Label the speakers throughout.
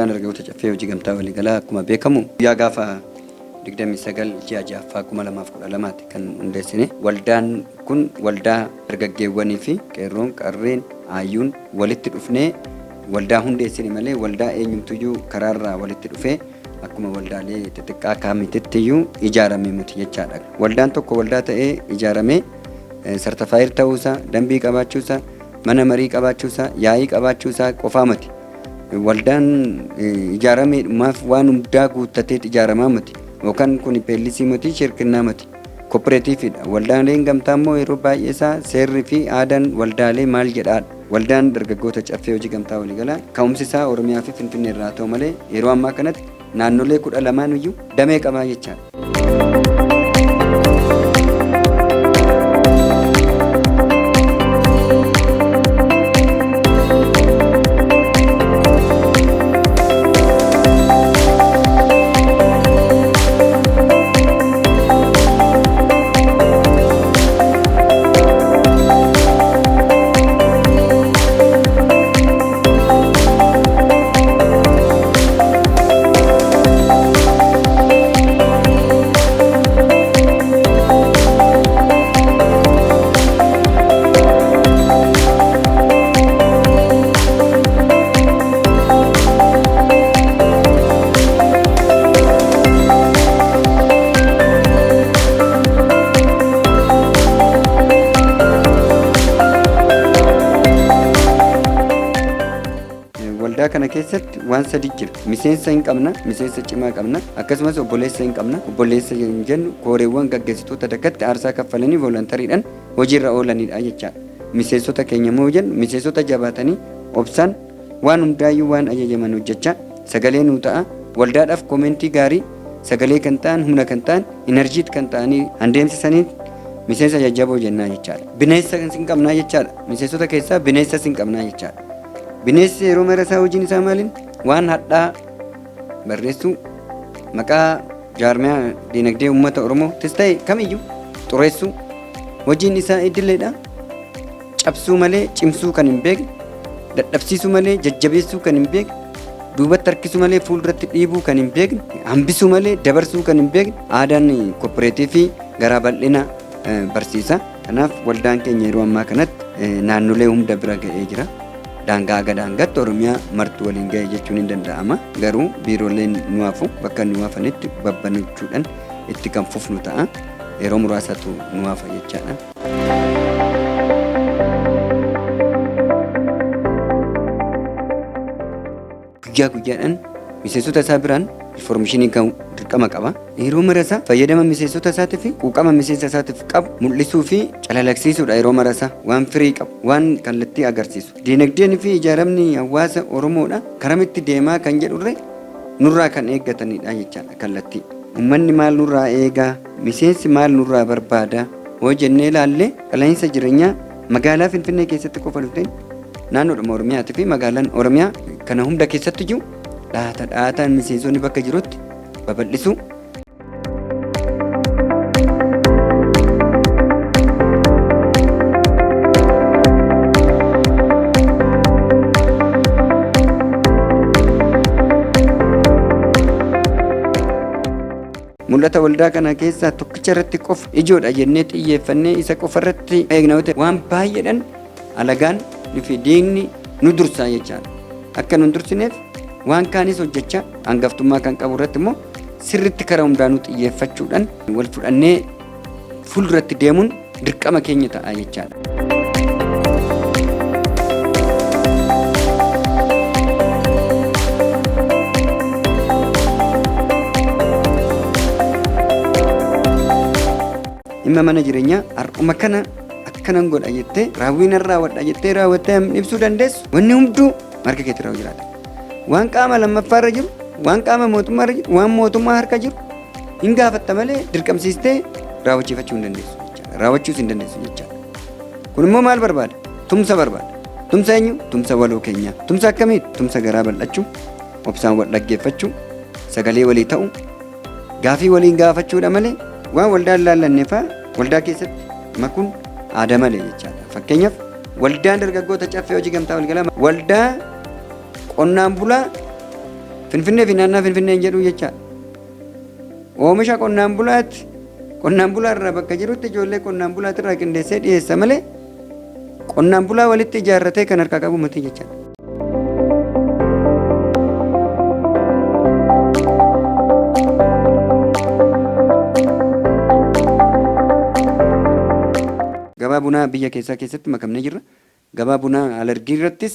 Speaker 1: waldaan dargaggoota caffee hojii gamtaa waliigalaa akkuma beekamu guyyaa gaafa 29 ji'a ja'affaa 2012 kan hundeessine. Waldaan kun waldaa dargaggeewwanii fi qeerroon qarreen aayyuun walitti dhufnee waldaa hundeessine malee waldaa eenyumtuyyuu karaarraa walitti dhufee akkuma waldaalee xixiqqaa kaamitittiyuu ijaaramee miti jechaadha. Waldaan tokko waldaa ta'ee ijaaramee sartifaayir ta'uusaa, dambii qabaachuusaa, mana marii qabaachuusaa, yaa'ii qabaachuusaa qofaa miti. Waldaan ijaaramee maaf waan hundaa guuttatee ijaaramaa miti. Yookaan kun peellisii miti, shirkinnaa miti. Kooperaatiividha. Waldaaleen gamtaa immoo yeroo baay'ee isaa seerri fi aadaan waldaalee maal jedhaadha. Waldaan dargaggoota caffee hojii gamtaa waliigalaa ka'umsi isaa Oromiyaa fi Finfinnee irraa ta'u malee yeroo ammaa kanatti naannolee 12 iyyuu damee qabaa jechaadha. Waldaa kana keessatti waan sadi jira. Miseensa hin qabna, miseensa cimaa qabna, akkasumas obboleessa hin qabna. Obboleessa hin jennu kooreewwan gaggeessitoota daggatti aarsaa kaffalanii volontariidhaan hojiirra oolanidha jechaadha. Miseensota keenya moo jennu miseensota jabaatanii obsaan waan hundaayyuu waan ajajaman hojjechaa sagalee nuu ta'a. Waldaadhaaf koomentii gaarii sagalee kan ta'an, humna kan ta'an, inerjiit kan ta'anii handeemsisanii miseensa jajjaboo jennaa jechaadha. Bineensa hin qabnaa jechaadha. Miseensota keessaa bineensa hin qabnaa jechaadha. Bineensi yeroo marasaa hojiin isaa maaliin waan hadhaa barreessuu maqaa jaarmiyaa dinagdee uummata Oromootis ta'e kamiyyuu xureessuu hojiin isaa idileedha. Cabsuu malee cimsuu kan hin beekne, dadhabsiisuu malee jajjabeessuu kan hin beekne, duubatti harkisuu malee fuulduratti dhiibuu kan hin beekne, hambisuu malee dabarsuu kan hin beekne aadaan kooperaatiivii garaa bal'ina barsiisa. Kanaaf waldaan keenya yeroo ammaa kanatti naannolee hunda bira ga'ee jira. Daangaa aga daangaatti Oromiyaa martuu waliin ga'e jechuun hin danda'ama. Garuu biirooleen nu hafu bakka nu hafanitti babbanachuudhaan itti kan fufnu ta'a. Yeroo muraasatu nu hafa jechaadha. Guyyaa guyyaadhaan miseensota isaa biraan informationii kan dirqama qaba. Yeroo marasaa fayyadama miseensota isaatii fi quuqama miseensa isaatiif qabu mul'isuu fi calalaqsiisuudha. Yeroo marasaa waan firii qabu, waan kallattii agarsiisu. Dinagdeen fi ijaaramni hawaasa Oromoodha. Karamitti deemaa kan jedhurre nurraa kan eeggatanidha jechaadha kallattii. Uummanni maal nurraa eegaa? Miseensi maal nurraa barbaada? Hoo jennee ilaallee qaala'insa jireenyaa magaalaa Finfinnee keessatti qofa dhufteen naannoodhuma Oromiyaatii fi magaalaan Oromiyaa kana hunda keessatti jiru dhaataan miseensonni bakka jirutti babal'isuu. Mul'ata waldaa kana keessaa tokkicha irratti qofa ijoodha jennee xiyyeeffannee isa qofa irratti eegna waan baay'eedhaan alagaan fi diinni nu dursaa jechaadha. Akka nu dursineef waan kaanis hojjechaa hangaftummaa kan qabu irratti immoo sirritti karaa hundaanuu xiyyeeffachuudhaan wal fudhannee fuulduratti deemuun dirqama keenya ta'a jechaadha. Dhimma mana jireenyaa har'uma kana akkanan godha jettee raawwiin raawwadha jettee raawwattee ibsuu dandeessu. Wanni hunduu harka keetti raawwatu jiraata. Waan qaama lammaffaarra jiru, waan qaama mootummaarra jiru, waan mootummaa harka jiru hin gaafatta malee dirqamsiistee raawwachiifachuu hin dandeessu jechaadha. Raawwachuus hin dandeessu jechaadha. Kun immoo maal barbaada? Tumsa barbaada. Tumsa eenyu? Tumsa waloo keenyaa. Tumsa akkamiiti? Tumsa garaa bal'achuu, obsaan wal dhaggeeffachuu, sagalee walii ta'uu, gaafii waliin gaafachuudha malee waan waldaan laallanneefaa waldaa keessatti makuun aadaa malee jechaadha. Fakkeenyaaf waldaan dargaggoota caffee hojii gamtaa waliigalaa waldaa qonnaan bulaa Finfinnee fi naannaa Finfinnee hin jedhu jecha. Oomisha qonnaan bulaatti qonnaan bulaa irraa bakka jirutti ijoollee qonnaan bulaatti irraa qindeessee dhiyeessa malee qonnaan bulaa walitti ijaarratee kan harkaa qabu miti jecha. Gabaa bunaa biyya keessatti makamnee jirra. Gabaa bunaa alergii irrattis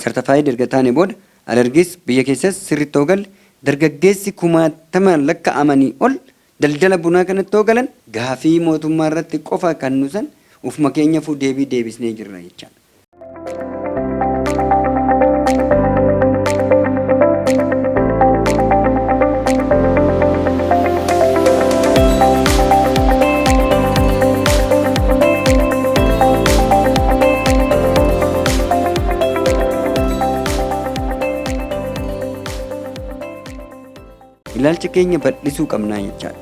Speaker 1: sartafaayii erga taane booda alergiis biyya keessas sirriitti hoogalle dargaggeessi kumaatamaan lakkaa'amanii ol daldala bunaa kanatti hoogalan gaafii mootummaa irratti qofa kan nusan ufuma keenyaafuu deebisnee jirra jecha. Ilaalcha keenya bal'isuu qabnaa jechaadha.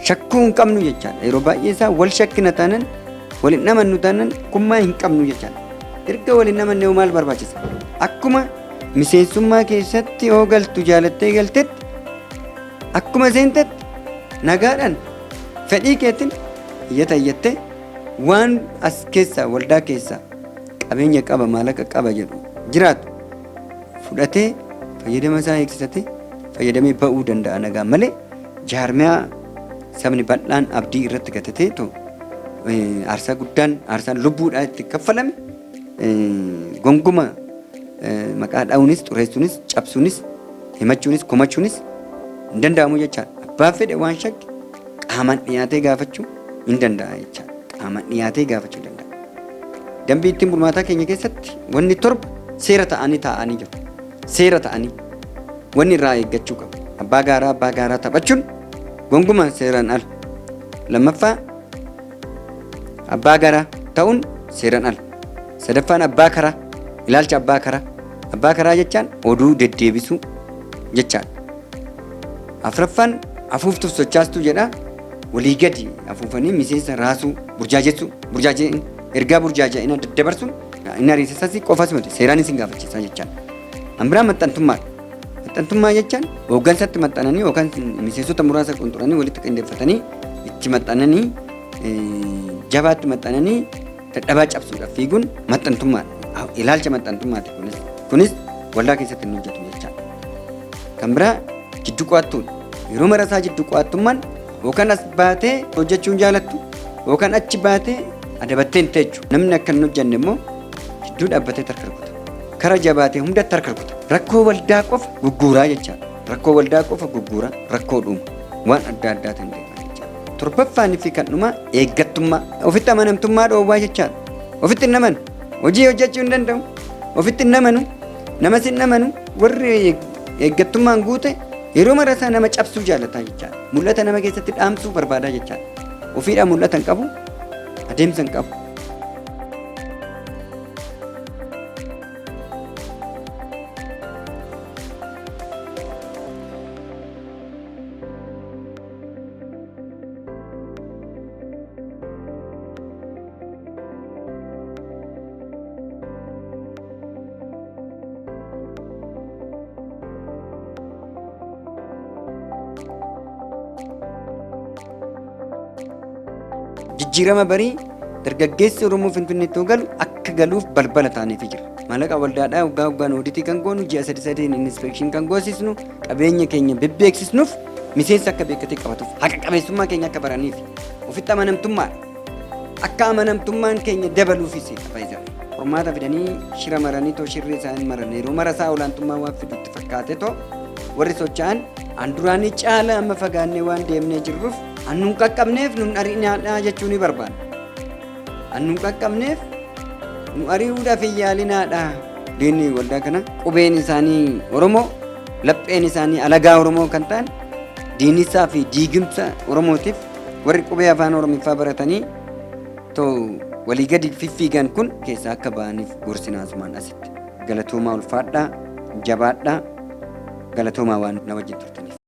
Speaker 1: Shakkuu hin qabnu jechaadha. Yeroo baay'ee isaa wal shakkina taanan waliin namannu taanan kummaa hin qabnu jechaadha. Erga waliin namanne maal barbaachisa? Akkuma miseensummaa keessatti yoo galtu jaalattee galtetti akkuma seentetti nagaadhaan fedhii keetiin iyyattee waan as keessaa waldaa keessaa qabeenya qaba maallaqa qaba jedhu jiraatu fudhatee fayyadama isaa eegsisatee fayyadamee ba'uu danda'a nagaa malee jaarmiyaa sabni bal'aan abdii irratti gatatee aarsaa guddaan aarsaan lubbuudhaan itti kaffalame gonguma maqaa dhaa'uunis xureessuunis cabsuunis himachuunis komachuunis hin danda'amu jechaadha. Abbaan fedhe waan shakke qaamaan dhiyaatee gaafachuu hin danda'a jechaadha. Qaamaan dhiyaatee gaafachuu danda'a. Dambii ittiin bulmaataa keenya keessatti wanni torba seera ta'anii jiru. Seera ta'anii wanni irraa eeggachuu qabu. Abbaa gaaraa taphachuun gongumaan seeraan ala. Lammaffaa abbaa gaaraa ta'uun seeraan ala. Sadaffaan abbaa karaa ilaalcha abbaa karaa. Abbaa karaa jechaan oduu deddeebisuu jechaadha. Afraffaan afuuftuuf sochaastuu jedha. Walii gadi afuufanii miseensa raasuu burjaajessuu ergaa burjaaja'ina daddabarsuun inni ariisisas qofas miti seeraanis hin gaafachiisaa jechaadha. Ambiraan maxxantummaadha. Maxxantummaa jechaan hooggansatti maxxananii yookaan miseensota muraasa qunxuranii walitti qindeeffatanii itti maxxananii jabaatti maxxananii dadhabaa cabsuudhaaf fiiguun maxxantummaadha. Ilaalcha maxxantummaati kunis waldaa keessatti hin hojjetu jechaadha. Kan biraa jiddu qo'attuudha. Yeroo marasaa jiddu qo'attummaan yookaan as baatee hojjechuun jaalattu yookaan achi baatee adabattee hin teechu. Namni akka hin hojjenne immoo jidduu dhaabbatee tarkarkuta. Kara jabaatee hundatti tarkarkuta. Rakkoo waldaa qofa gugguuraa jechaadha. Rakkoo waldaa qofa gugguuraa rakkoo dhuuma waan adda addaa ta'an jechaadha. Torbaffaanii fi kan dhumaa eeggattummaa. Ofitti amanamtummaa dhoowwaa jechaadha. Ofitti hin amanu. Hojii hojjechuu hin danda'u. Ofitti hin amanu. Namas hin amanu. Warri eeggattummaan guute yeroo marasaa nama cabsuu jaalataa jechaadha. Mul'ata nama keessatti dhaamsuu barbaadaa jechaadha. Ofiidhaan mul'ata hin qabu. Adeemsa hin qabu. Jijjiirama barii dargaggeessi Oromoo Finfinneetti galu akka galuuf balbala taaneef jira. Maallaqa waldaadhaa waggaan ooditii kan goonu ji'a 3 inspeekshin kan goosisnu qabeenya keenya bebbeeksisnuuf miseensa akka beekatee qabatuuf haqa qabeessummaa keenya akka baraniif ofitti amanamtummaa akka amanamtummaan keenya dabaluufis fayyada. Qormaata fidanii shira maranii shirri isaanii maran yeroo marasaa olaantummaa waan fidutti fakkaate warri socho'an an duraanii caala amma fagaannee waan deemnee jirruuf annuun qaqqabneef nun ari'inaadhaa jechuu ni barbaada. Annuun qaqqabneef nu ari'uudhaaf hin yaalinaadha. Diinni waldaa kana qubeen isaanii Oromoo lapheen isaanii alagaa Oromoo kan ta'an diinisaa fi diigimsa Oromootiif warri qubee afaan Oromiffaa baratanii walii gadi fiffiigan kun keessaa akka ba'aniif gorsinaasumaan asitti galatoomaa ulfaadhaa jabaadhaa galatoomaa waan na wajjin turte.